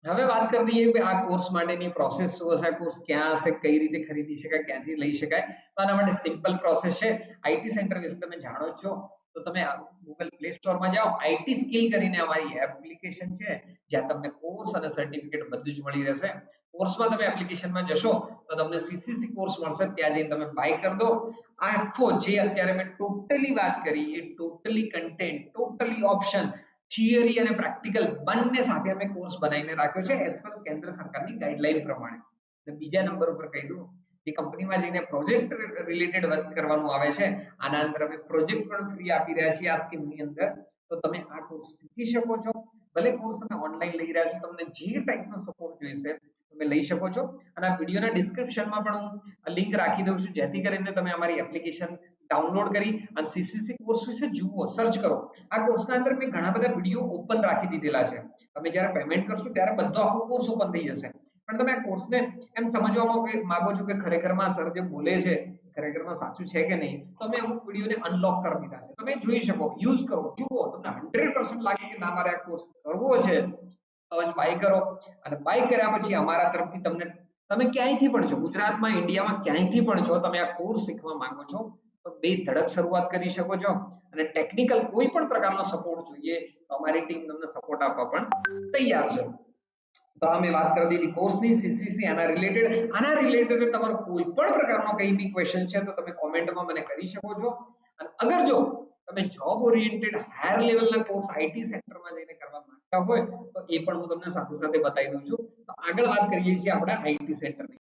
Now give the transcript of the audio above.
હવે વાત કરી દઈએ કે આ કોર્સ માટેની પ્રોસેસ શું હશે, આ કોર્સ ક્યાં હશે, કઈ રીતે ખરીદી શકાય, ક્યાંથી લઈ શકાય. તો આના માટે સિમ્પલ પ્રોસેસ છે. આઈટી સેન્ટર વિશે તમે જાણો જ છો, તો તમે ગૂગલ પ્લે સ્ટોરમાં જાઓ, આઈટી સ્કિલ કરીને અમારી એપ્લિકેશન છે, જ્યાં તમને કોર્સ અને સર્ટિફિકેટ બધું જ મળી રહેશે. કોર્સમાં તમે એપ્લિકેશનમાં જશો તો તમને સીસીસી કોર્સ મળશે, ત્યાં જઈને તમે બાય કરી દો. આખો જે અત્યારે મેં ટોટલી વાત કરી એ totally content, totally option, theory અને પ્રેક્ટિકલ બંને સાથે અમે કોર્સ બનાવીને રાખ્યો છે એઝ પર કેન્દ્ર સરકારની ગાઈડલાઈન પ્રમાણે. અને બીજા નંબર ઉપર કહી દઉં, જે કંપનીમાં જઈને પ્રોજેક્ટ રિલેટેડ વર્ક કરવાનું આવે છે, આના અંદર અમે પ્રોજેક્ટ પણ ફ્રી આપી રહ્યા છીએ આ સ્કીમની અંદર. તો તમે આ કોર્સ શીખી શકો છો. ભલે કોર્સ તમે ઓનલાઈન લઈ રહ્યા છો, તમને જે ટાઈપનો સપોર્ટ જોઈશે તમે લઈ શકો છો. અને આ વિડીયોના ડિસ્ક્રિપ્શનમાં પણ હું લિંક રાખી દઉં છું, જેથી કરીને તમે અમારી એપ્લિકેશન ડાઉનલોડ કરી અને સીસીસી કોર્સ વિશે જુઓ, સર્ચ કરો. આ કોર્સના અંદર મેં ઘણા બધા વિડીયો ઓપન રાખી દીધેલા છે. તમે જ્યારે પેમેન્ટ કરશો ત્યારે બધો આખો કોર્સ ઓપન થઈ જશે. પણ તમે આ કોર્સને એમ સમજવામાં માંગો છો કે ખરેખરમાં સર જે બોલે છે ખરેખરમાં સાચું છે કે નહીં, તો અમે અમુક વિડીયોને અનલોક કરી દીધા છે. તમે જોઈ શકો, યુઝ કરો, જુઓ, તમને 100% લાગે કે ના મારે આ કોર્સ કરવો છે, તો જ બાય કરો. અને બાય કર્યા પછી અમારા તરફથી તમને, તમે ક્યાંયથી પણ છો, ગુજરાતમાં, ઇન્ડિયામાં ક્યાંયથી પણ છો, તમે આ કોર્સ શીખવા માંગો છો તો બે ધડક શરૂઆત કરી શકો છો. અને ટેકનિકલ કોઈ પણ પ્રકારનો સપોર્ટ જોઈએ તો અમારી ટીમ તમને સપોર્ટ આપવા પણ તૈયાર છે. તો અમે વાત કરી દીધી કોર્સની, સીસીસી, આના રિલેટેડ તમારો કોઈ પણ પ્રકારનો કંઈ બી ક્વેશ્ચન છે તો તમે કોમેન્ટમાં મને કરી શકો છો. અને અગર જો તમે જોબ ઓરિએન્ટેડ હાયર લેવલના કોર્સ આઈટી સેક્ટરમાં જઈને કરવા માંગતા હોય તો એ પણ હું તમને સાથે સાથે બતાવી દઉં છું. તો આગળ વાત કરીએ છીએ આપણે આઈટી સેક્ટરની.